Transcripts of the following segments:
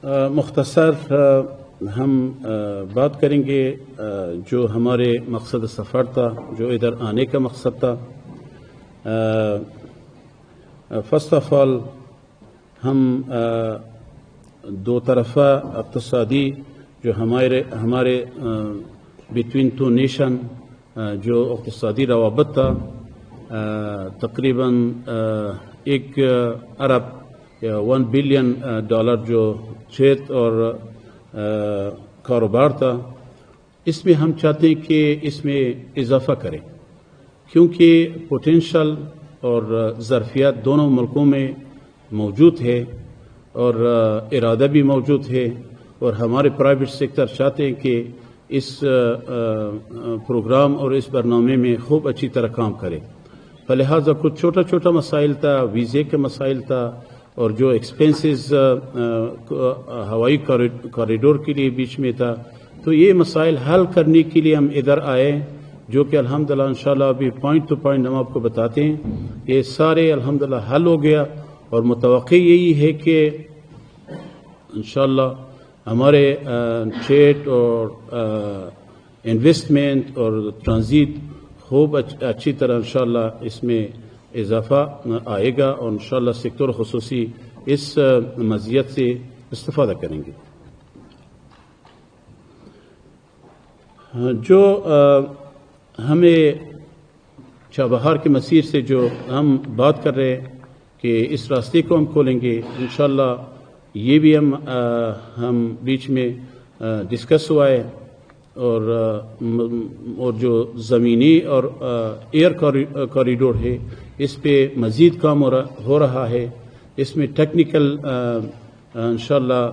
مختصر ہم بات کریں گے جو ہمارے مقصد سفر تھا، جو ادھر آنے کا مقصد تھا۔ فرسٹ آف آل ہم دو طرفہ اقتصادی جو ہمارے بٹوین ٹو نیشن جو اقتصادی روابط تھا، تقریباً 1 ارب یا 1 بلین ڈالر جو ٹریڈ اور کاروبار تھا، اس میں ہم چاہتے ہیں کہ اس میں اضافہ کریں، کیونکہ پوٹینشل اور ظرفیات دونوں ملکوں میں موجود ہے اور ارادہ بھی موجود ہے، اور ہمارے پرائیویٹ سیکٹر چاہتے ہیں کہ اس پروگرام اور اس برنامے میں خوب اچھی طرح کام کرے۔ فلہذا کچھ چھوٹا مسائل تھا، ویزے کے مسائل تھا، اور جو ایکسپینسز ہوائی کوریڈور کے لیے بیچ میں تھا، تو یہ مسائل حل کرنے کے لیے ہم ادھر آئے، جو کہ الحمدللہ انشاءاللہ ابھی پوائنٹ ٹو پوائنٹ ہم آپ کو بتاتے ہیں۔ یہ سارے الحمدللہ حل ہو گیا، اور متوقع یہی ہے کہ انشاءاللہ ہمارے ٹریڈ اور انویسٹمنٹ اور ٹرانزٹ خوب اچھی طرح انشاءاللہ اس میں اضافہ آئے گا، اور انشاءاللہ سیکٹر خصوصی اس مزیت سے استفادہ کریں گے۔ جو ہمیں چابہار کے مسیر سے جو ہم بات کر رہے ہیں کہ اس راستے کو ہم کھولیں گے، انشاءاللہ یہ بھی ہم بیچ میں ڈسکس ہوا ہے، اور جو زمینی اور ایئر کوریڈور ہے، اس پہ مزید کام ہو رہا ہے۔ اس میں ٹیکنیکل انشاءاللہ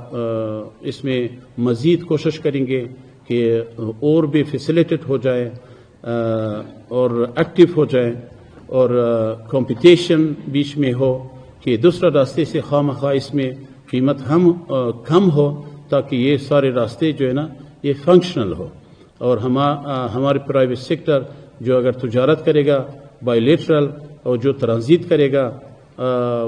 اس میں مزید کوشش کریں گے کہ اور بھی فیسیلیٹیٹ ہو جائے اور ایکٹیو ہو جائے، اور کمپٹیشن بیچ میں ہو کہ دوسرا راستے سے خواہ اس میں قیمت کم ہو، تاکہ یہ سارے راستے جو ہے نا یہ فنکشنل ہو، اور ہمارے پرائیویٹ سیکٹر جو اگر تجارت کرے گا بائی لیٹرل، اور جو ٹرانزٹ کرے گا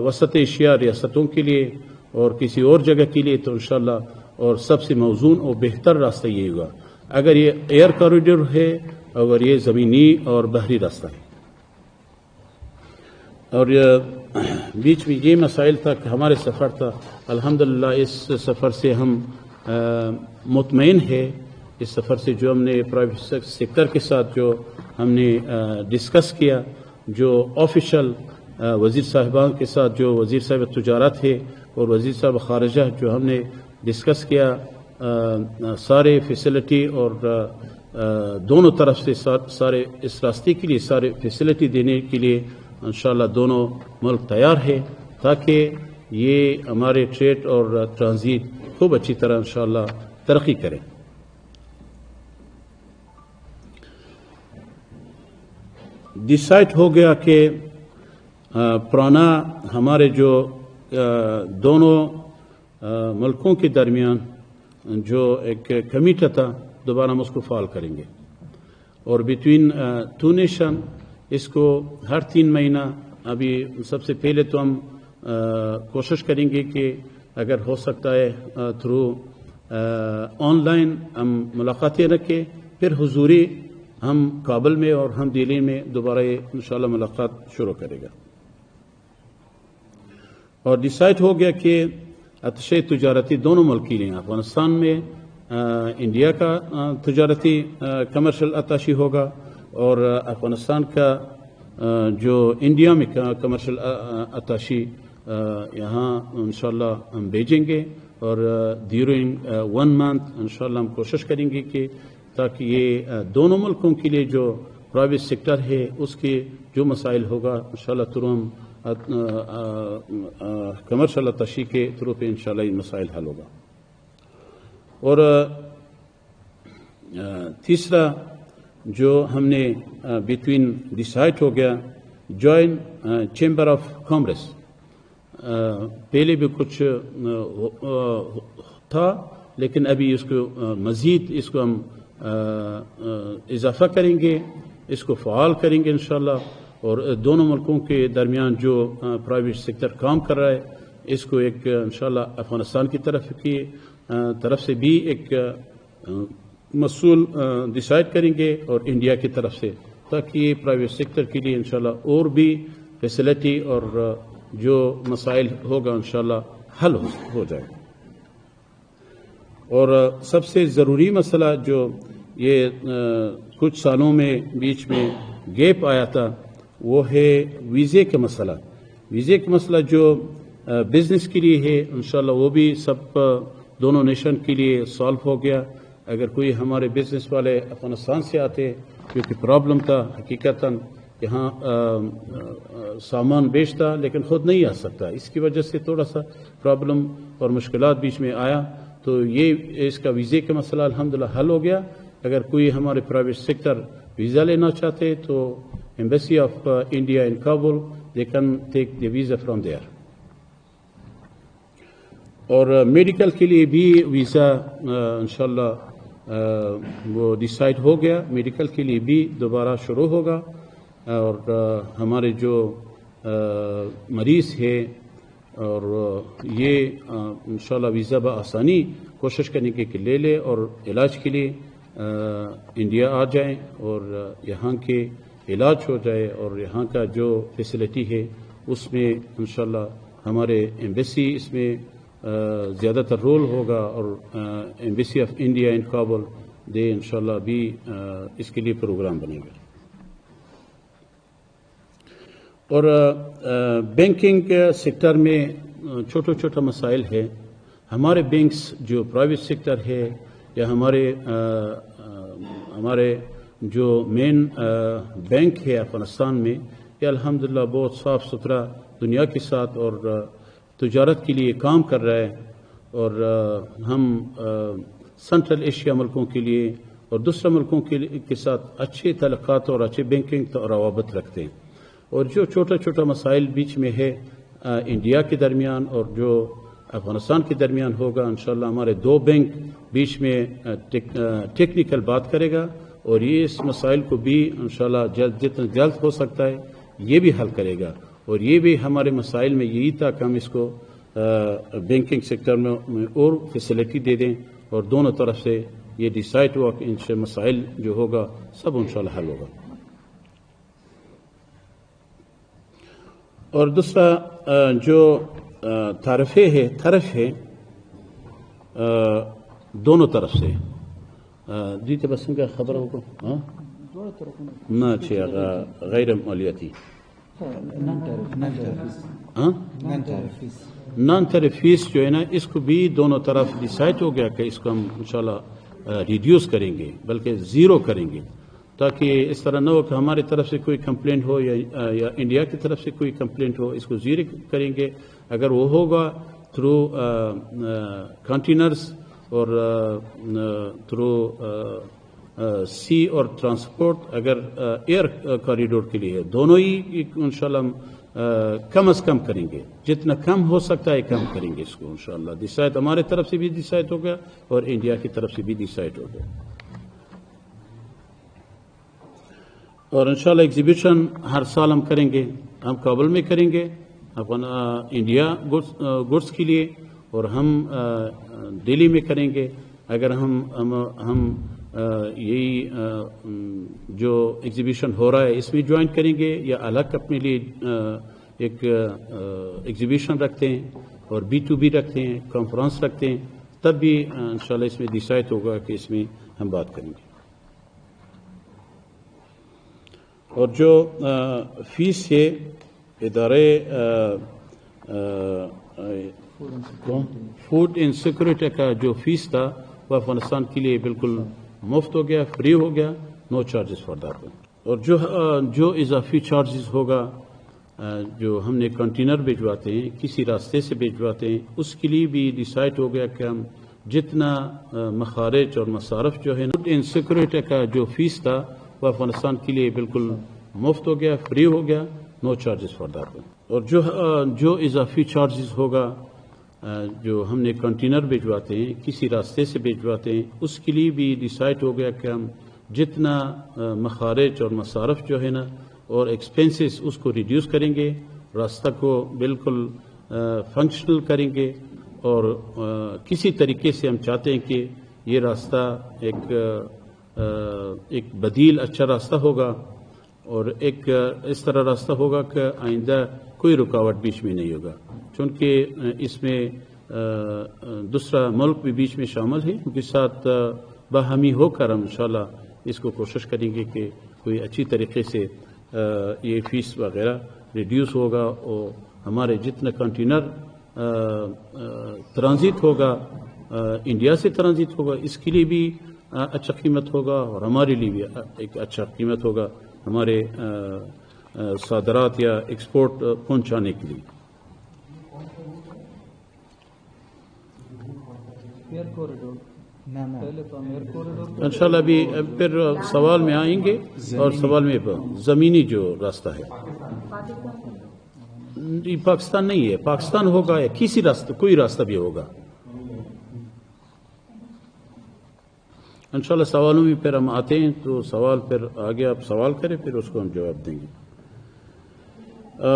وسط ایشیا ریاستوں کے لیے اور کسی اور جگہ کے لیے، تو انشاءاللہ اور سب سے موزون اور بہتر راستہ یہ ہوگا اگر یہ ایئر کوریڈور ہے، اگر یہ زمینی اور بحری راستہ ہے۔ اور بیچ میں یہ مسائل تھا کہ ہمارے سفر تھا، الحمدللہ اس سفر سے ہم مطمئن ہے۔ اس سفر سے جو ہم نے پرائیویٹ سیکٹر کے ساتھ جو ہم نے ڈسکس کیا، جو آفیشل وزیر صاحبان کے ساتھ جو وزیر صاحب تجارت ہے اور وزیر صاحب خارجہ جو ہم نے ڈسکس کیا، سارے فیسلٹی اور دونوں طرف سے سارے اس راستے کے لیے سارے فیسلٹی دینے کے لیے انشاءاللہ دونوں ملک تیار ہے، تاکہ یہ ہمارے ٹریڈ اور ٹرانزٹ خوب اچھی طرح انشاءاللہ ترقی کریں۔ ڈیسائیڈ ہو گیا کہ پرانا ہمارے جو دونوں ملکوں کے درمیان جو ایک کمیٹی تھا، دوبارہ ہم اس کو فعال کریں گے، اور بٹوین ٹو نیشن اس کو ہر 3 مہینہ، ابھی سب سے پہلے تو ہم کوشش کریں گے کہ اگر ہو سکتا ہے تھرو آن لائن ہم ملاقاتیں رکھیں، پھر حضوری ہم کابل میں اور ہم دہلی میں دوبارہ یہ انشاءاللہ ملاقات شروع کرے گا۔ اور ڈیسائیڈ ہو گیا کہ اتشے تجارتی دونوں ملک کے لیے افغانستان میں انڈیا کا تجارتی کمرشل اتاشی ہوگا، اور افغانستان کا جو انڈیا میں کمرشل اتاشی یہاں انشاءاللہ ہم بھیجیں گے، اور ڈیورنگ 1 منتھ انشاءاللہ ہم کوشش کریں گے کہ تاکہ یہ دونوں ملکوں کے لیے جو پرائیویٹ سیکٹر ہے اس کے جو مسائل ہوگا انشاءاللہ تھرو ہم کمرشل اتاشی کے تھرو پہ انشاءاللہ یہ مسائل حل ہوگا۔ اور تیسرا جو ہم نے بٹوین ڈیسائیڈ ہو گیا جوائن چیمبر آف کامرس، پہلے بھی کچھ تھا لیکن ابھی اس کو مزید اس کو ہم اضافہ کریں گے، اس کو فعال کریں گے انشاءاللہ، اور دونوں ملکوں کے درمیان جو پرائیویٹ سیکٹر کام کر رہا ہے اس کو ایک انشاءاللہ افغانستان کی طرف سے بھی ایک مسئول ڈیسائیڈ کریں گے اور انڈیا کی طرف سے، تاکہ یہ پرائیویٹ سیکٹر کے لیے انشاءاللہ اور بھی فیسلٹی اور جو مسائل ہوگا انشاءاللہ حل ہو جائے۔ اور سب سے ضروری مسئلہ جو یہ کچھ سالوں میں بیچ میں گیپ آیا تھا وہ ہے ویزے کا مسئلہ۔ ویزے کا مسئلہ جو بزنس کے لیے ہے انشاءاللہ وہ بھی سب دونوں نیشن کے لیے سالو ہو گیا۔ اگر کوئی ہمارے بزنس والے افغانستان سے آتے، کیونکہ پرابلم تھا حقیقتاً یہاں سامان بیچتا لیکن خود نہیں آ سکتا، اس کی وجہ سے تھوڑا سا پرابلم اور مشکلات بیچ میں آیا، تو یہ اس کا ویزے کا مسئلہ الحمدللہ حل ہو گیا۔ اگر کوئی ہمارے پرائیویٹ سیکٹر ویزا لینا چاہتے تو embassy of India in Kabul they can take the visa from there. اور میڈیکل کے لیے بھی ویزا انشاءاللہ وہ ڈیسائیڈ ہو گیا، میڈیکل کے لیے بھی دوبارہ شروع ہوگا، اور ہمارے جو مریض ہے اور یہ انشاءاللہ ویزا بآسانی کوشش کرنے کے لے لے اور علاج کے لیے انڈیا آ جائیں اور یہاں کے علاج ہو جائے، اور یہاں کا جو فیسلٹی ہے اس میں انشاءاللہ ہمارے ایمبیسی اس میں زیادہ تر رول ہوگا، اور embassy of India in Kabul دے انشاءاللہ بھی اس کے لیے پروگرام بنے گا۔ اور بینکنگ سیکٹر میں چھوٹا مسائل ہے۔ ہمارے بینکس جو پرائیویٹ سیکٹر ہے یا ہمارے جو مین بینک ہے افغانستان میں، یہ الحمدللہ بہت صاف ستھرا دنیا کے ساتھ اور تجارت کے لیے کام کر رہا ہے، اور ہم سنٹرل ایشیا ملکوں کے لیے اور دوسرے ملکوں کے ساتھ اچھے تعلقات اور اچھے بینکنگ روابط رکھتے ہیں۔ اور جو چھوٹا مسائل بیچ میں ہے انڈیا کے درمیان اور جو افغانستان کے درمیان ہوگا، انشاءاللہ ہمارے دو بینک بیچ میں ٹیکنیکل بات کرے گا، اور یہ اس مسائل کو بھی انشاءاللہ جتنا جلد ہو سکتا ہے یہ بھی حل کرے گا، اور یہ بھی ہمارے مسائل میں یہی تھا کہ ہم اس کو بینکنگ سیکٹر میں اور فیسلٹی دے دیں، اور دونوں طرف سے یہ ڈیسائیڈ ہوا کہ ان سے مسائل جو ہوگا سب انشاءاللہ حل ہوگا۔ اور دوسرا جو طرف ہے دونوں طرف سے دیتے بسن کا خبر ہوگا نہ غیر مالیاتی نان ٹیرف فیس جو ہے نا، اس کو بھی دونوں طرف ڈیسائیڈ ہو گیا کہ اس کو ہم انشاءاللہ ریڈیوس کریں گے، بلکہ زیرو کریں گے، تاکہ اس طرح نہ ہو کہ ہماری طرف سے کوئی کمپلینٹ ہو یا انڈیا کی طرف سے کوئی کمپلینٹ ہو، اس کو زیرو کریں گے۔ اگر وہ ہوگا تھرو کنٹینرز اور تھرو سی اور ٹرانسپورٹ، اگر ایئر کوریڈور کے لیے ہے، دونوں ہی انشاءاللہ کم از کم کریں گے، جتنا کم ہو سکتا ہے کم کریں گے اس کو انشاءاللہ۔ ڈیسائیڈ ہمارے طرف سے بھی ڈیسائیڈ ہو گیا اور انڈیا کی طرف سے بھی ڈیسائیڈ ہو گیا۔ اور انشاءاللہ ایگزیبیشن ہر سال ہم کریں گے، ہم کابل میں کریں گے انڈیا گڈس کے لیے، اور ہم دہلی میں کریں گے۔ اگر ہم یہی جو ایگزیبیشن ہو رہا ہے اس میں جوائن کریں گے، یا الگ اپنے لیے ایک ایگزیبیشن رکھتے ہیں اور B2B رکھتے ہیں، کانفرنس رکھتے ہیں، تب بھی انشاءاللہ اس میں ڈیسائیڈ ہوگا کہ اس میں ہم بات کریں گے۔ اور جو فیس ہے ادارے فوڈ انسیکورٹی کا جو فیس تھا وہ افغانستان کے لیے بالکل مفت ہو گیا، فری ہو گیا، نو چارجز فار دیٹ۔ اور جو اضافی چارجز ہوگا جو ہم نے کنٹینر بھیجواتے ہیں، کسی راستے سے بھیجواتے ہیں، اس کے لیے بھی ڈیسائیڈ ہو گیا کہ ہم جتنا مخارج اور مصارف جو ہے فوڈ انسیکورٹی کا جو فیس تھا وہ افغانستان کے لیے بالکل مفت ہو گیا، فری ہو گیا، نو چارجز فار دیٹ۔ اور جو اضافی چارجز ہوگا جو ہم نے کنٹینر بھیجواتے ہیں، کسی راستے سے بھیجواتے ہیں، اس کے لیے بھی ڈیسائیڈ ہو گیا کہ ہم جتنا مخارج اور مصارف جو ہے نا اور ایکسپینسز اس کو ریڈیوس کریں گے، راستہ کو بالکل فنکشنل کریں گے اور کسی طریقے سے ہم چاہتے ہیں کہ یہ راستہ ایک بدیل اچھا راستہ ہوگا اور ایک اس طرح راستہ ہوگا کہ آئندہ کوئی رکاوٹ بیچ میں نہیں ہوگا، چونکہ اس میں دوسرا ملک بھی بیچ میں شامل ہے، ان کے ساتھ باہمی ہو کر ہم انشاءاللہ اس کو کوشش کریں گے کہ کوئی اچھی طریقے سے یہ فیس وغیرہ ریڈیوس ہوگا اور ہمارے جتنا کنٹینر ٹرانزٹ ہوگا انڈیا سے ٹرانزٹ ہوگا اس کے لیے بھی اچھا قیمت ہوگا اور ہمارے لیے بھی ایک اچھا قیمت ہوگا ہمارے صادرات یا ایکسپورٹ پہنچانے کے لیے۔ انشاءاللہ ابھی پھر سوال میں آئیں گے اور سوال میں زمینی جو راستہ ہے یہ پاکستان نہیں ہے، پاکستان ہوگا یا کسی راستہ کوئی راستہ بھی ہوگا انشاءاللہ۔ سوالوں میں پھر ہم آتے ہیں تو سوال پھر آگے آپ سوال کریں پھر اس کو ہم جواب دیں گے۔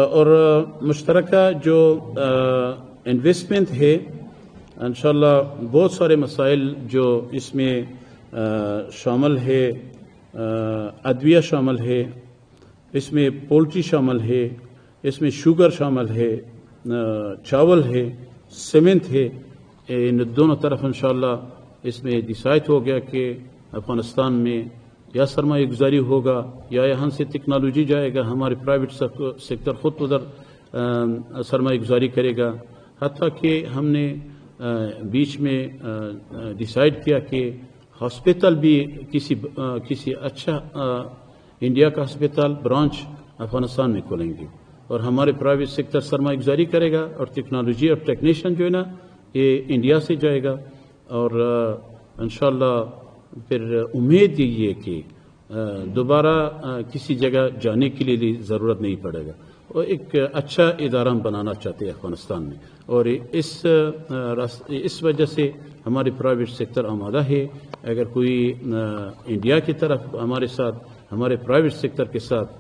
اور مشترکہ جو انویسٹمنٹ ہے انشاءاللہ بہت سارے مسائل جو اس میں شامل ہے، ادویہ شامل ہے، اس میں پولٹری شامل ہے، اس میں شوگر شامل ہے، چاول ہے، سیمنٹ ہے، ان دونوں طرف انشاءاللہ اس میں ڈیسائیڈ ہو گیا کہ افغانستان میں یا سرمایہ گزاری ہوگا یا یہاں سے ٹیکنالوجی جائے گا، ہمارے پرائیویٹ سیکٹر خود ادھر سرمایہ گزاری کرے گا۔ حتیٰ کہ ہم نے بیچ میں ڈیسائیڈ کیا کہ ہاسپٹل بھی کسی اچھا انڈیا کا ہاسپٹل برانچ افغانستان میں کھولیں گے اور ہمارے پرائیویٹ سیکٹر سرمایہ گزاری کرے گا اور ٹیکنالوجی اور ٹیکنیشین جو ہے نا یہ انڈیا سے جائے گا اور انشاءاللہ پھر امید یہی ہے کہ دوبارہ کسی جگہ جانے کے لیے ضرورت نہیں پڑے گا اور ایک اچھا ادارہ ہم بنانا چاہتے ہیں افغانستان میں اور اس وجہ سے ہمارے پرائیویٹ سیکٹر آمادہ ہے۔ اگر کوئی انڈیا کی طرف ہمارے ساتھ ہمارے پرائیویٹ سیکٹر کے ساتھ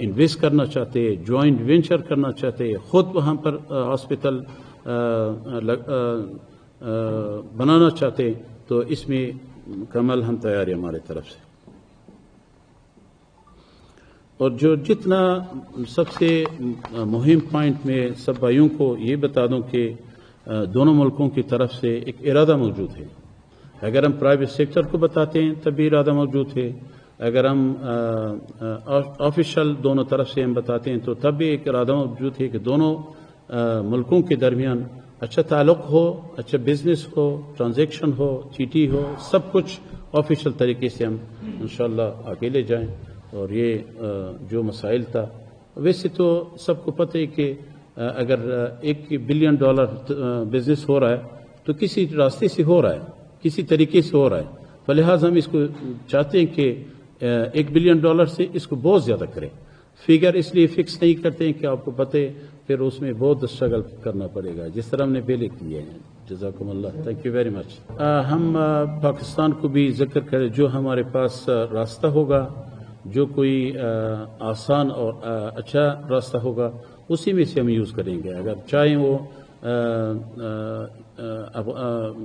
انویسٹ کرنا چاہتے ہیں، جوائنٹ وینچر کرنا چاہتے ہیں، خود وہاں پر ہاسپٹل بنانا چاہتے ہیں تو اس میں مکمل ہم تیار ہیں ہمارے طرف سے۔ اور جو جتنا سب سے مہم پوائنٹ میں سب بھائیوں کو یہ بتا دوں کہ دونوں ملکوں کی طرف سے ایک ارادہ موجود ہے۔ اگر ہم پرائیویٹ سیکٹر کو بتاتے ہیں تب بھی ارادہ موجود ہے، اگر ہم آفیشل دونوں طرف سے ہم بتاتے ہیں تو تب بھی ایک ارادہ موجود ہے کہ دونوں ملکوں کے درمیان اچھا تعلق ہو، اچھا بزنس ہو، ٹرانزیکشن ہو، چیٹی ہو، سب کچھ آفیشل طریقے سے ہم انشاءاللہ آگے لے جائیں۔ اور یہ جو مسائل تھا ویسے تو سب کو پتہ ہے کہ اگر $1 بلین بزنس ہو رہا ہے تو کسی راستے سے ہو رہا ہے، کسی طریقے سے ہو رہا ہے، فلہذا ہم اس کو چاہتے ہیں کہ $1 بلین سے اس کو بہت زیادہ کریں۔ فگر اس لیے فکس نہیں کرتے ہیں کہ آپ کو پتہ ہے پھر اس میں بہت اسٹرگل کرنا پڑے گا جس طرح ہم نے پہلے کیا ہے۔ جزاکم اللہ، تھینک یو ویری مچ۔ ہم پاکستان کو بھی ذکر کریں، جو ہمارے پاس راستہ ہوگا، جو کوئی آسان اور اچھا راستہ ہوگا اسی میں سے ہم یوز کریں گے۔ اگر چاہیں وہ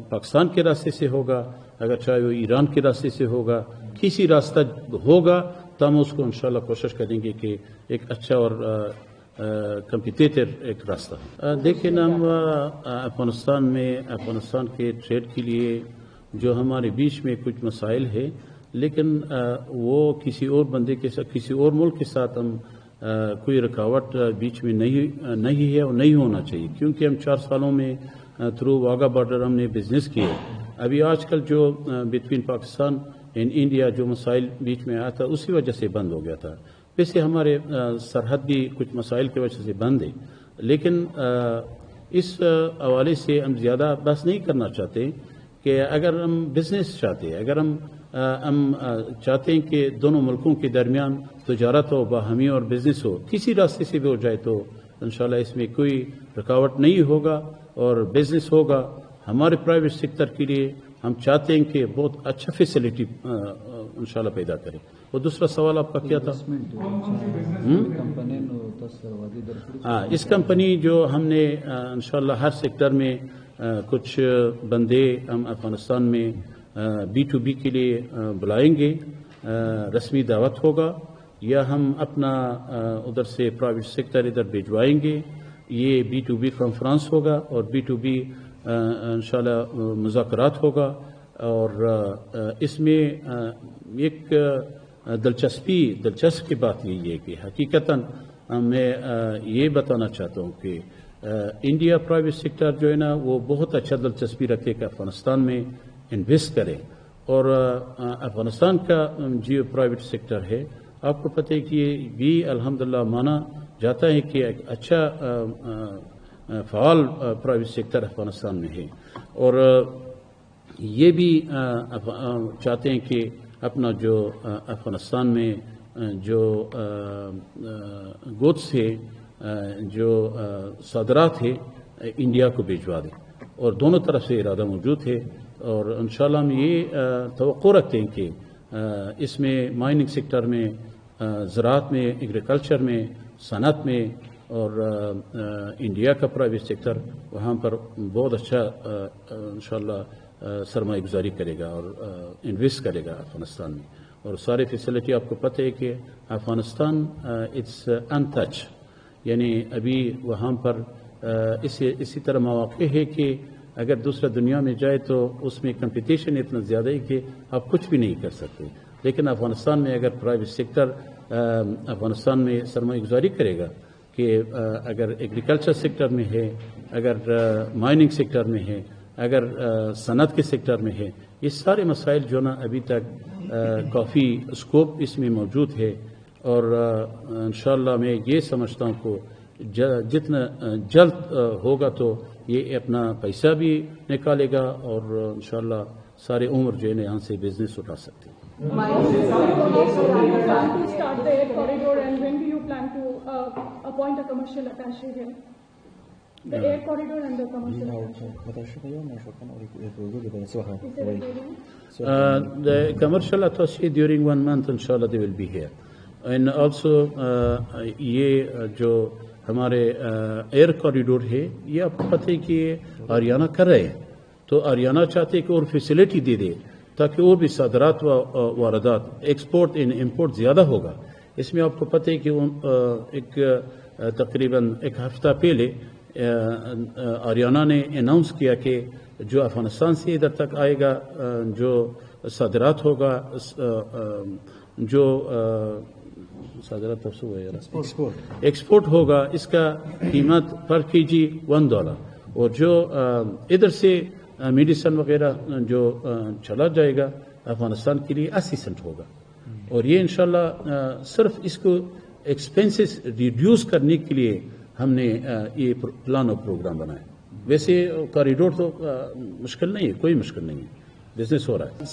پاکستان کے راستے سے ہوگا، اگر چاہے وہ ایران کے راستے سے ہوگا، کسی راستہ ہوگا تو ہم اس کو انشاءاللہ کوشش کریں گے کہ ایک اچھا اور کمپیٹیٹر ایک راستہ۔ دیکھیں ہم افغانستان کے ٹریڈ کے لیے جو ہمارے بیچ میں کچھ مسائل ہے لیکن وہ کسی اور بندے کے ساتھ، کسی اور ملک کے ساتھ ہم کوئی رکاوٹ بیچ میں نہیں ہے اور نہیں ہونا چاہیے، کیونکہ ہم 4 سالوں میں تھرو واگا بارڈر ہم نے بزنس کیے۔ ابھی آج کل جو بٹوین پاکستان اینڈ انڈیا جو مسائل بیچ میں آیا تھا اسی وجہ سے بند ہو گیا تھا۔ ویسے ہمارے سرحد بھی کچھ مسائل کی وجہ سے بند ہے، لیکن اس حوالے سے ہم زیادہ بحث نہیں کرنا چاہتے کہ اگر ہم بزنس چاہتے ہیں، اگر ہم چاہتے ہیں کہ دونوں ملکوں کے درمیان تجارت ہو، باہمی اور بزنس ہو، کسی راستے سے بھی ہو جائے تو انشاءاللہ اس میں کوئی رکاوٹ نہیں ہوگا اور بزنس ہوگا۔ ہمارے پرائیویٹ سیکٹر کے لیے ہم چاہتے ہیں کہ بہت اچھا فیسلٹی انشاءاللہ پیدا کریں. اور دوسرا سوال آپ کا کیا تھا؟ اس کمپنی جو ہم نے انشاءاللہ ہر سیکٹر میں کچھ بندے ہم افغانستان میں B2B کے لیے بلائیں گے. رسمی دعوت ہوگا یا ہم اپنا ادھر سے پرائیویٹ سیکٹر ادھر بھیجوائیں گے. یہ B2B کانفرنس ہوگا اور B2B انشاءاللہ مذاکرات ہوگا. اور اس میں ایک دلچسپ کی بات یہ ہے کہ حقیقتاً میں یہ بتانا چاہتا ہوں کہ انڈیا پرائیویٹ سیکٹر جو ہے نا وہ بہت اچھا دلچسپی رکھے کہ افغانستان میں انویسٹ کرے. اور افغانستان کا جو پرائیویٹ سیکٹر ہے آپ کو پتہ ہے کہ یہ بھی الحمدللہ مانا جاتا ہے کہ ایک اچھا فعال پرائیویٹ سیکٹر افغانستان میں ہے. اور یہ بھی چاہتے ہیں کہ اپنا جو افغانستان میں جو گوڈس ہے جو صادرات ہے انڈیا کو بھیجوا دیں. اور دونوں طرف سے ارادہ موجود ہے. اور انشاءاللہ ہم یہ توقع رکھتے ہیں کہ اس میں مائننگ سیکٹر میں، زراعت میں، ایگریکلچر میں، صنعت میں اور انڈیا کا پرائیویٹ سیکٹر وہاں پر بہت اچھا انشاءاللہ سرمایہ گزاری کرے گا اور انویسٹ کرے گا افغانستان میں. اور سارے فیسلٹی آپ کو پتہ ہے کہ افغانستان اٹس ان ٹچ، یعنی ابھی وہاں پر اسی طرح مواقع ہے کہ اگر دوسرا دنیا میں جائے تو اس میں کمپٹیشن اتنا زیادہ ہے کہ آپ کچھ بھی نہیں کر سکتے. لیکن افغانستان میں اگر پرائیویٹ سیکٹر افغانستان میں سرمایہ گزاری کرے گا کہ اگر ایگریکلچر سیکٹر میں ہے، اگر مائننگ سیکٹر میں ہے، اگر صنعت کے سیکٹر میں ہے، یہ سارے مسائل جو نا ابھی تک کافی اسکوپ اس میں موجود ہے. اور انشاءاللہ میں یہ سمجھتا ہوں کہ جتنا جلد ہوگا تو یہ اپنا پیسہ بھی نکالے گا اور انشاءاللہ سارے عمر جو ہے یہاں سے بزنس اٹھا سکتے ہیں. The air corridor and the commercial. The commercial attaché during 1 month, inshallah, they will be here. And also, یہ جو ہمارے ایئر کوریڈور ہے یہ آپ کو پتہ ہے کہ ہریانہ کر رہے ہیں. تو ہریانہ چاہتے ہیں کہ اور فیسلٹی دے دے تاکہ اور بھی صادرات و واردات، ایکسپورٹ ان امپورٹ زیادہ ہوگا. اس میں آپ کو پتہ ہے کہ ایک تقریباً 1 ہفتہ پہلے ہریانہ نے اناؤنس کیا کہ جو افغانستان سے ادھر تک آئے گا جو صادرات ہوگا، جو صادرات ایکسپورٹ ہوگا، اس کا قیمت پر kg $1. اور جو ادھر سے میڈیسن وغیرہ جو چلا جائے گا افغانستان کے لیے 80 سنٹ ہوگا. اور یہ انشاءاللہ صرف اس کو ایکسپینسز ریڈیوس کرنے کے لیے ہم نے یہ پلان اور پروگرام بنایا. ویسے کوریڈور تو مشکل نہیں ہے، کوئی مشکل نہیں ہے، بزنس ہو رہا ہے.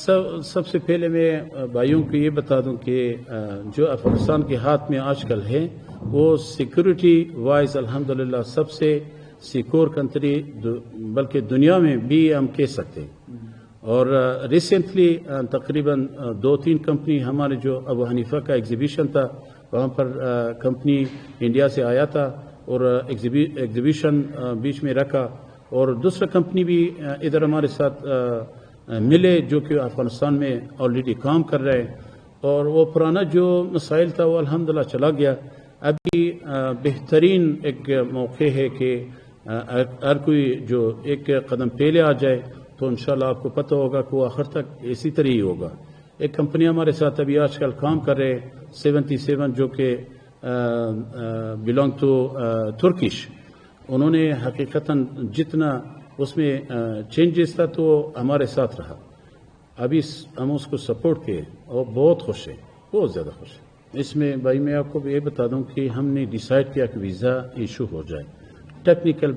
سب سے پہلے میں بھائیوں کو یہ بتا دوں کہ جو افغانستان کے ہاتھ میں آج کل ہے وہ سیکورٹی وائز الحمدللہ سب سے سیکور کنٹری بلکہ دنیا میں بھی ہم کہہ سکتے ہیں. اور ریسنٹلی تقریباً 2-3 کمپنی ہمارے جو ابو حنیفہ کا ایگزیبیشن تھا وہاں پر کمپنی انڈیا سے آیا تھا اور ایگزیبیشن بیچ میں رکھا. اور دوسرا کمپنی بھی ادھر ہمارے ساتھ ملے جو کہ افغانستان میں آلریڈی کام کر رہے ہیں. اور وہ پرانا جو مسائل تھا وہ الحمدللہ چلا گیا. ابھی بہترین ایک موقع ہے کہ ہر کوئی جو ایک قدم پہلے آ جائے تو انشاءاللہ آپ کو پتہ ہوگا کہ وہ آخر تک اسی طرح ہی ہوگا. ایک کمپنی ہمارے ساتھ ابھی آج کل کام کر رہے 77 جو کہ بلانگ ٹو ترکش. انہوں نے حقیقتاً جتنا اس میں چینجز تھا تو ہمارے ساتھ رہا. ابھی ہم اس کو سپورٹ کیے اور بہت خوش ہیں، بہت زیادہ خوش ہیں. اس میں بھائی میں آپ کو یہ بتا دوں کہ ہم نے ڈیسائیڈ کیا کہ ویزا ایشو ہو جائے. ٹیکنیکل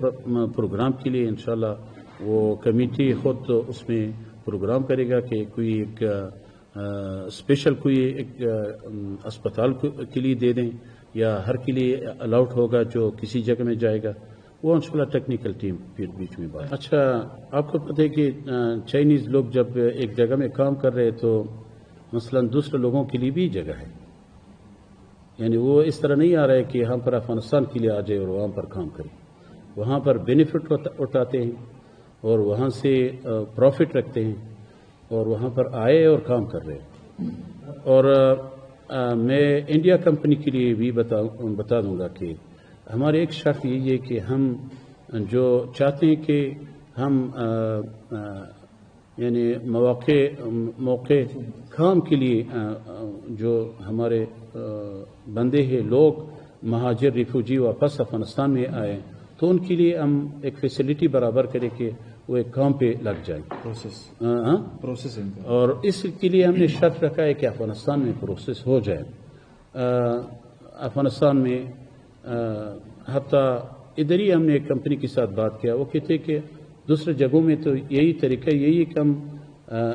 پروگرام کے لیے انشاءاللہ وہ کمیٹی خود اس میں پروگرام کرے گا کہ کوئی ایک اسپیشل کوئی ایک اسپتال کے لیے دے دیں یا ہر کے لیے الاؤٹ ہوگا جو کسی جگہ میں جائے گا. وہ انشاءاللہ ٹیکنیکل ٹیم پھر بیچ میں بات. اچھا آپ کو پتہ ہے کہ چائنیز لوگ جب ایک جگہ میں کام کر رہے تو مثلا دوسرے لوگوں کے لیے بھی جگہ ہے. یعنی وہ اس طرح نہیں آ رہا ہے کہ یہاں پر افغانستان کے لیے آ جائے اور وہاں پر کام کرے. وہاں پر بینیفٹ اٹھاتے ہیں اور وہاں سے پروفٹ رکھتے ہیں اور وہاں پر آئے اور کام کر رہے ہیں. اور میں انڈیا کمپنی کے لیے بھی بتا دوں گا کہ ہمارے ایک شرط یہ ہے کہ ہم جو چاہتے ہیں کہ ہم یعنی موقع کام کے لیے جو ہمارے بندے ہیں لوگ مہاجر ریفوجی واپس افغانستان میں آئے تو ان کے لیے ہم ایک فیسلٹی برابر کریں کہ وہ ایک کام پہ لگ جائیں. پروسیسنگ اور اس کے لیے ہم نے شرط رکھا ہے کہ افغانستان میں پروسیس ہو جائے. افغانستان میں حتیٰ ادھر ہی ہم نے ایک کمپنی کے ساتھ بات کیا. وہ کہتے کہ دوسرے جگہوں میں تو یہی طریقہ یہی ہے کہ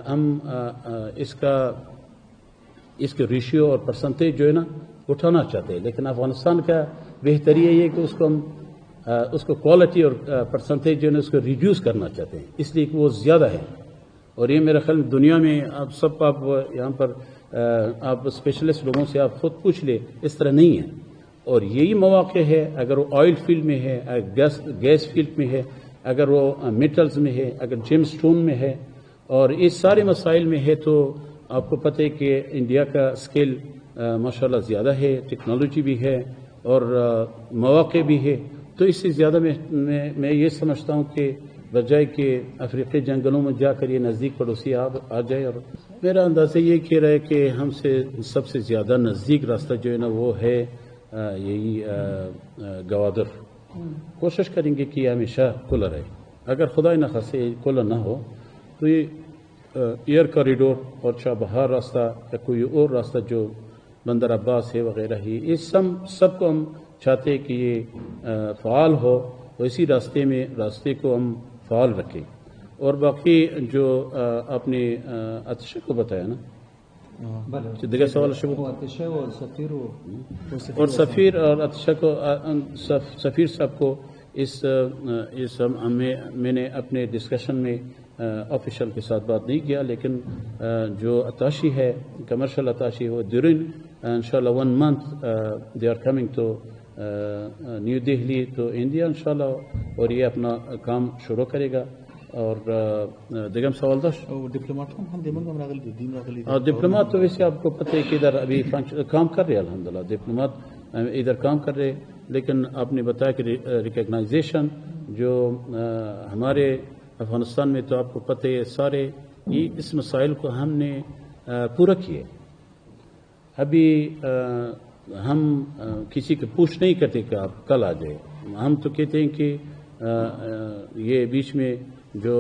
ہم اس کا ریشیو اور پرسنٹیج جو ہے نا اٹھانا چاہتے ہیں, لیکن افغانستان کا بہتری یہ ہے کہ اس کو کوالٹی اور پرسنٹیج جو ہے نا اس کو ریڈیوس کرنا چاہتے ہیں, اس لیے کہ وہ زیادہ ہے. اور یہ میرا خیال دنیا میں آپ یہاں پر آپ اسپیشلسٹ لوگوں سے آپ خود پوچھ لیں, اس طرح نہیں ہے. اور یہی مواقع ہے اگر وہ آئل فیلڈ میں ہے, گیس فیلڈ میں ہے, اگر وہ میٹلز میں ہے, اگر جیم سٹون میں ہے, اور اس سارے مسائل میں ہے, تو آپ کو پتہ ہے کہ انڈیا کا اسکیل ماشاءاللہ زیادہ ہے, ٹیکنالوجی بھی ہے اور مواقع بھی ہے. تو اس سے زیادہ میں یہ سمجھتا ہوں کہ بجائے کہ افریقی جنگلوں میں جا کر یہ نزدیک پڑوسی آ جائے. اور میرا اندازہ یہ کہہ رہا ہے کہ ہم سے سب سے زیادہ نزدیک راستہ جو ہے نا وہ ہے یہی گوادر. کوشش کریں گے کہ یہ ہمیشہ کھلا رہے. اگر خدا نخواستہ کھلا نہ ہو تو یہ ایئر کوریڈور اور چابہار راستہ یا کوئی اور راستہ جو بندر عباس ہے وغیرہ ہی, یہ سب کو ہم چاہتے ہیں کہ یہ فعال ہو, اور اسی راستے کو ہم فعال رکھیں. اور باقی جو آپ نے عطشہ کو بتایا نا, دیگر سوال اور سفیر اور عطشہ کو سفیر صاحب کو میں نے اپنے ڈسکشن میں آفیشل کے ساتھ بات نہیں کیا, لیکن جو اتاشی ہے کمرشل اتاشی وہ ڈیورنگ انشاءاللہ 1 month they are coming to New Delhi to India انشاءاللہ, اور یہ اپنا کام شروع کرے گا. اور دیگر سوال ڈپلومات تو ویسے آپ کو پتہ ہے کہ ادھر ابھی کام کر رہے الحمدللہ, ڈپلومات ادھر کام کر رہے, لیکن آپ نے بتایا کہ ریکگنائزیشن جو ہمارے افغانستان میں تو آپ کو پتہ ہے سارے اس مسائل کو ہم نے پورا کیے. ابھی ہم کسی کو پوچھ نہیں کرتے کہ آپ کل آ جائے. ہم تو کہتے ہیں کہ یہ بیچ میں جو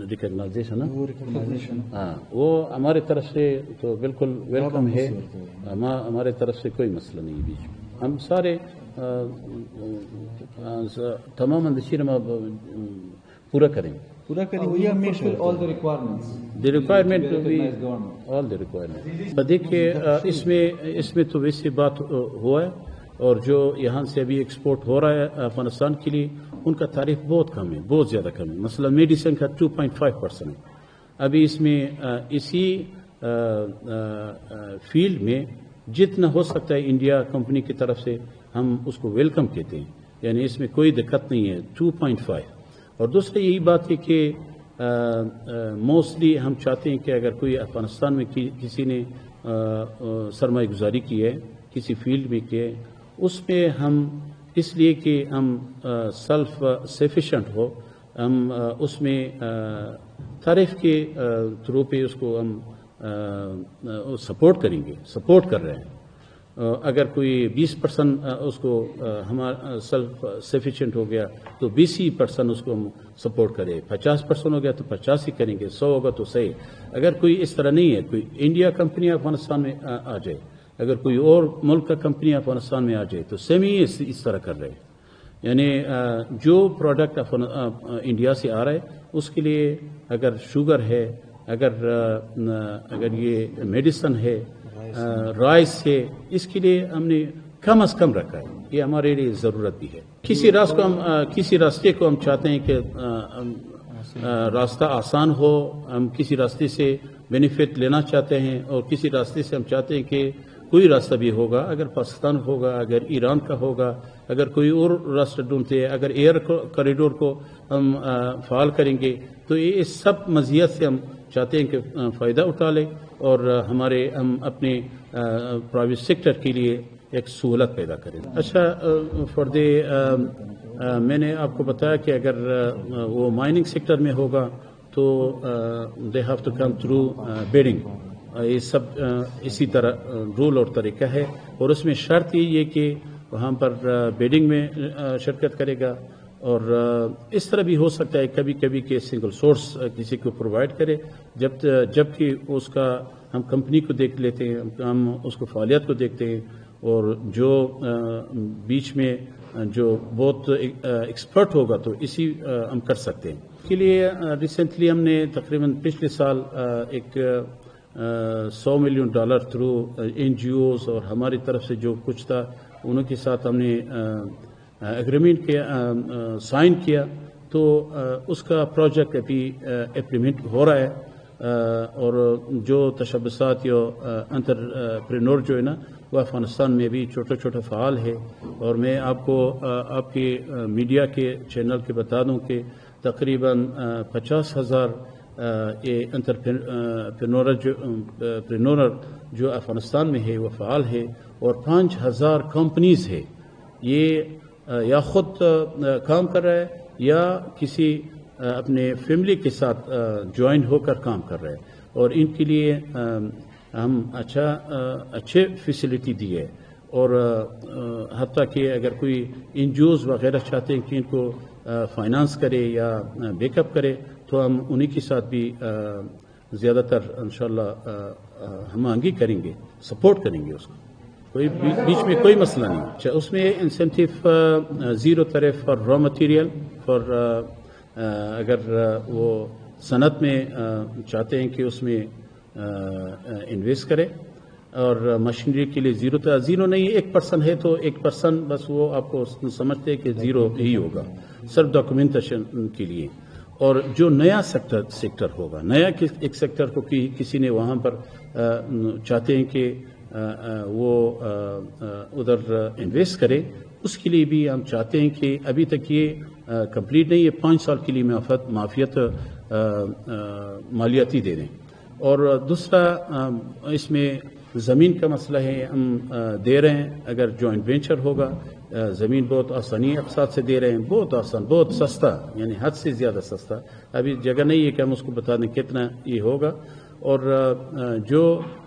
ریکگنائزیشن ہاں وہ ہمارے طرف سے تو بالکل ویلکم ہے. ہمارے طرف سے کوئی مسئلہ نہیں بیچ میں. ہم سارے تمام اندشیر پورا کریں. دیکھیے اس میں تو ویسے بات ہوا ہے, اور جو یہاں سے ابھی ایکسپورٹ ہو رہا ہے افغانستان کے لیے ان کا تعریف بہت کم ہے, بہت زیادہ کم ہے. مثلا میڈیسن کا 2.5% ہے. ابھی اس میں اسی فیلڈ میں جتنا ہو سکتا ہے انڈیا کمپنی کی طرف سے ہم اس کو ویلکم کہتے ہیں, یعنی اس میں کوئی دقت نہیں ہے. 2.5. اور دوسری یہی بات ہے کہ موسٹلی ہم چاہتے ہیں کہ اگر کوئی افغانستان میں کسی نے سرمایہ گزاری کی ہے کسی فیلڈ میں کی ہے, اس میں ہم اس لیے کہ ہم سیلف سفیشینٹ ہو, ہم اس میں تعریف کے تھرو پہ اس کو ہم سپورٹ کریں گے, سپورٹ کر رہے ہیں. اگر کوئی 20% اس کو ہمارا سیلف سفیشینٹ ہو گیا تو 20% اس کو ہم سپورٹ کریں, 50% ہو گیا تو 50 ہی کریں گے, 100 ہوگا تو 100. اگر کوئی اس طرح نہیں ہے, کوئی انڈیا کمپنی افغانستان میں آ جائے, اگر کوئی اور ملک کا کمپنی افغانستان میں آ جائے تو سیم ہی اس طرح کر رہے ہیں. یعنی جو پروڈکٹ انڈیا سے آ رہا ہے اس کے لیے اگر شوگر ہے, اگر یہ میڈیسن ہے, رائس ہے, اس کے لیے ہم نے کم از کم رکھا ہے، یہ ہمارے لیے ضرورت بھی ہے۔ کسی راستے کو ہم چاہتے ہیں کہ راستہ آسان ہو، ہم کسی راستے سے بینیفٹ لینا چاہتے ہیں، اور کسی راستے سے ہم چاہتے ہیں کہ کوئی راستہ بھی ہوگا، اگر پاکستان ہوگا، اگر ایران کا ہوگا، اگر کوئی اور راستہ ڈھونڈتے ہیں، اگر ایئر کوریڈور کو ہم فعال کریں گے تو یہ سب مزیت سے ہم چاہتے ہیں کہ فائدہ اٹھا لیں اور ہم اپنے پرائیویٹ سیکٹر کے لیے ایک سہولت پیدا کریں۔ اچھا، میں نے آپ کو بتایا کہ اگر وہ مائننگ سیکٹر میں ہوگا تو they have to come through bidding, یہ سب اسی طرح رول اور طریقہ ہے، اور اس میں شرط یہ ہے کہ وہاں پر بیڈنگ میں شرکت کرے گا، اور اس طرح بھی ہو سکتا ہے کبھی کبھی کہ سنگل سورس کسی کو پرووائڈ کرے، جبکہ اس کا ہم کمپنی کو دیکھ لیتے ہیں، ہم اس کو فعالیت کو دیکھتے ہیں، اور جو بیچ میں جو بہت ایکسپرٹ ہوگا تو اسی ہم کر سکتے ہیں۔ اس کے لیے ریسنٹلی ہم نے تقریباً پچھلے سال ایک $100 ملین تھرو NGOs اور ہماری طرف سے جو کچھ تھا انہوں کے ساتھ ہم نے ایگریمنٹ سائن کیا، تو اس کا پروجیکٹ ابھی امپلیمنٹ ہو رہا ہے، اور جو تشبثات یا انٹرپرینور جو ہے نا وہ افغانستان میں بھی چھوٹا فعال ہے، اور میں آپ کو آپ کے میڈیا کے چینل کے بتا دوں کہ تقریباً 50,000 یہ انٹرپرینور جو افغانستان میں ہے وہ فعال ہے، اور 5,000 کمپنیز ہے، یہ یا خود کام کر رہا ہے یا کسی اپنے فیملی کے ساتھ جوائن ہو کر کام کر رہے ہیں، اور ان کے لیے ہم اچھے فیسلٹی دی ہے، اور حتیٰ کہ اگر کوئی NGOs وغیرہ چاہتے ہیں کہ ان کو فائنانس کرے یا بیک اپ کرے تو ہم انہی کے ساتھ بھی زیادہ تر انشاءاللہ ہم آگے کریں گے، سپورٹ کریں گے اس کو، کوئی بیچ میں کوئی مسئلہ نہیں۔ اچھا، اس میں انسینٹیو 0 طرف فار را مٹیریل، فار اگر وہ صنعت میں چاہتے ہیں کہ اس میں انویسٹ کرے، اور مشینری کے لیے 0 نہیں، 1% ہے تو 1% بس، وہ آپ کو سمجھتے ہیں کہ 0 ہی ہوگا صرف ڈاکومنٹیشن کے لیے۔ اور جو نیا سیکٹر ہوگا، نیا ایک سیکٹر کو کسی نے وہاں پر چاہتے ہیں کہ وہ ادھر انویسٹ کرے، اس کے لیے بھی ہم چاہتے ہیں کہ ابھی تک یہ کمپلیٹ نہیں ہے، 5 سال کے لیے معافیت مالیاتی دے دیں۔ اور دوسرا اس میں زمین کا مسئلہ ہے، ہم دے رہے ہیں، اگر جوائنٹ وینچر ہوگا زمین بہت آسانی اقساط سے دے رہے ہیں، بہت آسان، بہت سستا، یعنی حد سے زیادہ سستا، ابھی جگہ نہیں ہے کہ ہم اس کو بتا دیں کتنا یہ ہوگا۔ اور جو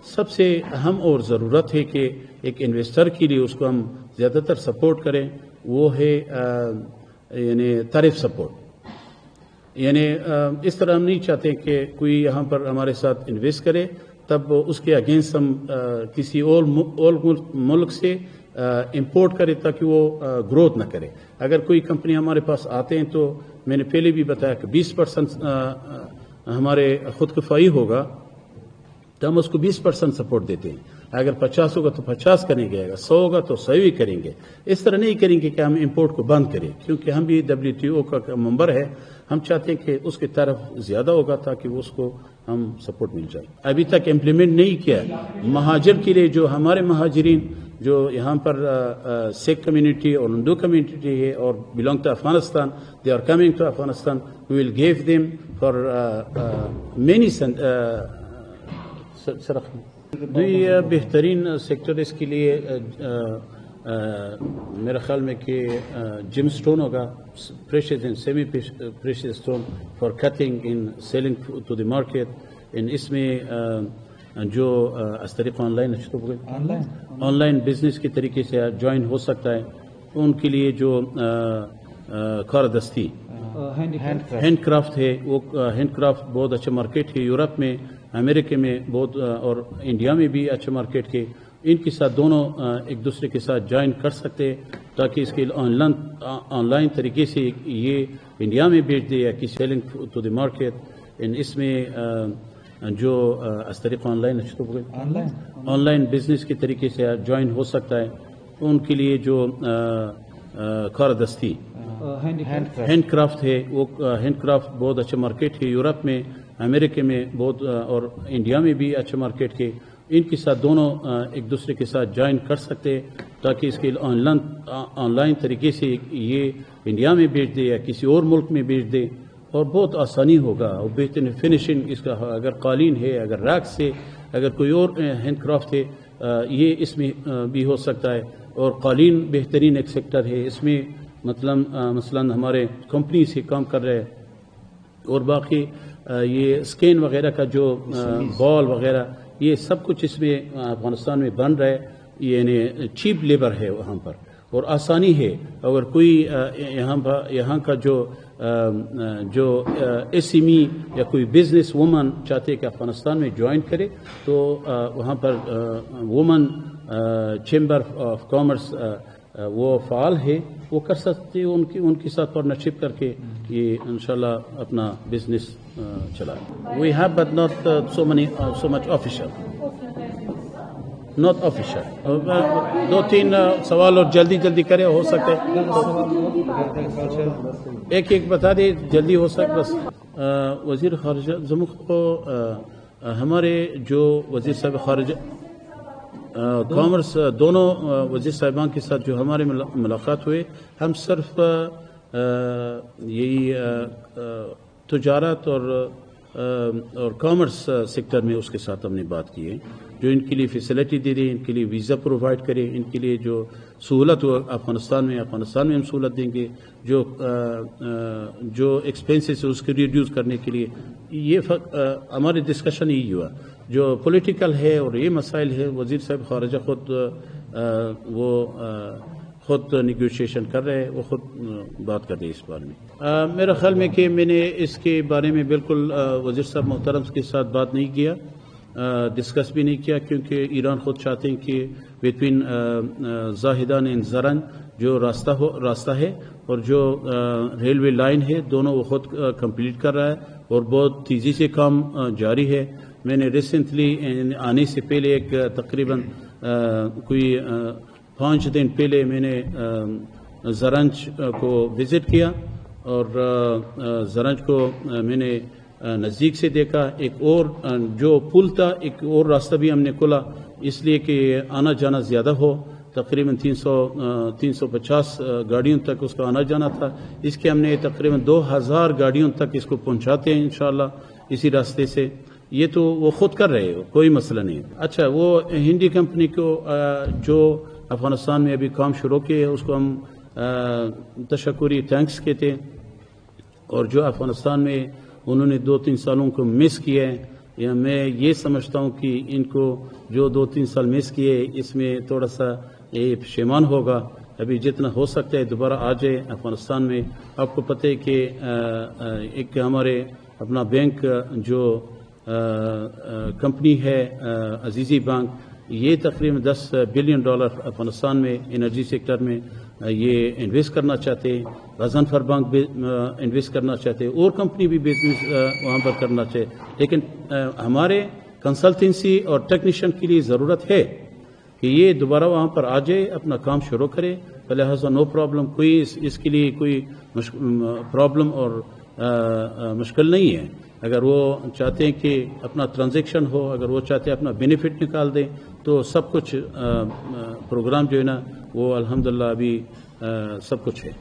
سب سے اہم اور ضرورت ہے کہ ایک انویسٹر کے لیے اس کو ہم زیادہ تر سپورٹ کریں، وہ ہے یعنی ٹیرف سپورٹ، یعنی اس طرح ہم نہیں چاہتے کہ کوئی یہاں پر ہمارے ساتھ انویسٹ کرے تب اس کے اگینسٹ ہم کسی اور ملک سے امپورٹ کرے تاکہ وہ گروتھ نہ کرے۔ اگر کوئی کمپنی ہمارے پاس آتے ہیں تو میں نے پہلے بھی بتایا کہ 20% ہمارے خود کفائی ہوگا تو ہم اس کو 20% سپورٹ دیتے ہیں، اگر 50 ہوگا تو 50 کریں گے، اگر 100 ہوگا تو 100 ہی کریں گے۔ اس طرح نہیں کریں گے کہ ہم امپورٹ کو بند کریں، کیونکہ ہم بھی WTO کا ممبر ہے، ہم چاہتے ہیں کہ اس کی طرف زیادہ ہوگا تاکہ اس کو ہم سپورٹ مل جائے۔ ابھی تک امپلیمنٹ نہیں کیا مہاجر کے لیے، جو ہمارے مہاجرین جو یہاں پر سکھ کمیونٹی اور ہندو کمیونٹی ہے اور belong to Afghanistan, they are coming to Afghanistan, we will give them for many بہترین سیکٹر اس کے لیے میرا خیال میں کہ جم سٹون ہوگا، precious and semi precious stone for cutting and selling to the market, اس میں جو اس طریقہ آن لائن بزنس کے طریقے سے جوائن ہو سکتا ہے، ان کے لیے جو کاردستی ہینڈ کرافٹ ہے، وہ ہینڈ کرافٹ بہت اچھا مارکیٹ ہے، یورپ میں، امریکہ میں بہت، اور انڈیا میں بھی اچھا مارکیٹ ہے، ان کے ساتھ دونوں ایک دوسرے کے ساتھ جوائن کر سکتے تاکہ اس کے آن لائن طریقے سے یہ انڈیا میں بیچ دے یا کہ سیلنگ ٹو دی مارکیٹ، اس میں جو اس طریقہ آن لائن بزنس کے طریقے سے جوائن ہو سکتا ہے، ان کے لیے جو کاردستی ہینڈ کرافٹ ہے، وہ ہینڈ کرافٹ بہت اچھا مارکیٹ ہے یورپ میں، امریکہ میں بہت، اور انڈیا میں بھی اچھا مارکیٹ ہے. ان کے ساتھ دونوں ایک دوسرے کے ساتھ جوائن کر سکتے تاکہ اس کے آن لائن طریقے سے یہ انڈیا میں بیچ دے یا کسی اور ملک میں بیچ دے، اور بہت آسانی ہوگا اور بہترین فنیشنگ اس کا. اگر قالین ہے، اگر ریکس ہے، اگر کوئی اور ہینڈ کرافٹ ہے، یہ اس میں بھی ہو سکتا ہے. اور قالین بہترین ایک سیکٹر ہے، اس میں مثلا ہمارے کمپنی سے کام کر رہے ہیں. اور باقی یہ اسکین وغیرہ کا جو بال وغیرہ، یہ سب کچھ اس میں افغانستان میں بن رہا ہے. یعنی چیپ لیبر ہے وہاں پر اور آسانی ہے. اگر کوئی یہاں کا جو ایس ایم ای یا کوئی بزنس وومن چاہتے کہ افغانستان میں جوائن کرے تو وہاں پر وومن چیمبر آف کامرس وہ فعال ہے، وہ کر سکتے ہیں. ان کے ساتھ پارٹنرشپ کر کے یہ انشاءاللہ اپنا بزنس چلا. We have but not so much official, not official. دو تین سوال اور جلدی کرے، ہو سکتا ہے ایک بتا دے، جلدی ہو سکتا. بس وزیر خارجہ زمخ کو ہمارے جو وزیر صاحب خارجہ کامرس، دونوں وزیر صاحبان کے ساتھ جو ہمارے ملاقات ہوئے، ہم صرف یہی تجارت اور کامرس سیکٹر میں اس کے ساتھ ہم نے بات کی ہے، جو ان کے لیے فیسلٹی دے دیں، ان کے لیے ویزا پرووائڈ کرے، ان کے لیے جو سہولت ہو افغانستان میں ہم سہولت دیں گے. جو ایکسپینسز اس کو ریڈیوس کرنے کے لیے یہ ہماری ڈسکشن یہی ہوا. جو پولیٹیکل ہے اور یہ مسائل ہے، وزیر صاحب خارجہ خود نیگوشیشن کر رہے ہیں، وہ خود بات کر رہے ہیں اس بارے میں. میرا خیال میں کہ میں نے اس کے بارے میں بالکل وزیر صاحب محترم کے ساتھ بات نہیں کیا، ڈسکس بھی نہیں کیا، کیونکہ ایران خود چاہتے ہیں کہ بٹوین زاہدان اینڈ زرنج جو راستہ ہے اور جو ریلوے لائن ہے، دونوں وہ خود کمپلیٹ کر رہا ہے اور بہت تیزی سے کام جاری ہے. میں نے ریسنٹلی آنے سے پہلے ایک تقریباً کوئی 5 دن پہلے میں نے زرنج کو وزٹ کیا اور زرنج کو میں نے نزدیک سے دیکھا. ایک اور جو پل تھا، ایک اور راستہ بھی ہم نے کھولا، اس لیے کہ آنا جانا زیادہ ہو. تقریباً 350 گاڑیوں تک اس کا آنا جانا تھا. اس کے ہم نے تقریباً 2000 گاڑیوں تک اس کو پہنچاتے ہیں انشاءاللہ اسی راستے سے. یہ تو وہ خود کر رہے ہو، کوئی مسئلہ نہیں. اچھا، وہ ہندی کمپنی کو جو افغانستان میں ابھی کام شروع کیے، اس کو ہم تشکری تھینکس کہتے ہیں. اور جو افغانستان میں انہوں نے 2-3 سالوں کو مس کیا ہے، یا میں یہ سمجھتا ہوں کہ ان کو جو 2-3 سال مس کیے، اس میں تھوڑا سا یہ پشیمان ہوگا. ابھی جتنا ہو سکتا ہے دوبارہ آ جائے افغانستان میں. آپ کو پتہ ہے کہ ایک ہمارے اپنا بینک جو کمپنی ہے عزیزی بینک، یہ تقریباً $10 بلین افغانستان میں انرجی سیکٹر میں یہ انویسٹ کرنا چاہتے ہیں. غضنفر بینک بھی انویسٹ کرنا چاہتے ہیں، اور کمپنی بھی بزنس وہاں پر کرنا چاہے. لیکن ہمارے کنسلٹنسی اور ٹیکنیشین کے لیے ضرورت ہے کہ یہ دوبارہ وہاں پر آ جائے، اپنا کام شروع کرے. لہٰذا نو پرابلم، کوئی اس کے لیے کوئی پرابلم اور مشکل نہیں ہے. اگر وہ چاہتے ہیں کہ اپنا ٹرانزیکشن ہو، اگر وہ چاہتے ہیں اپنا بینیفٹ نکال دیں، تو سب کچھ پروگرام جو ہے نا وہ الحمدللہ ابھی سب کچھ ہے.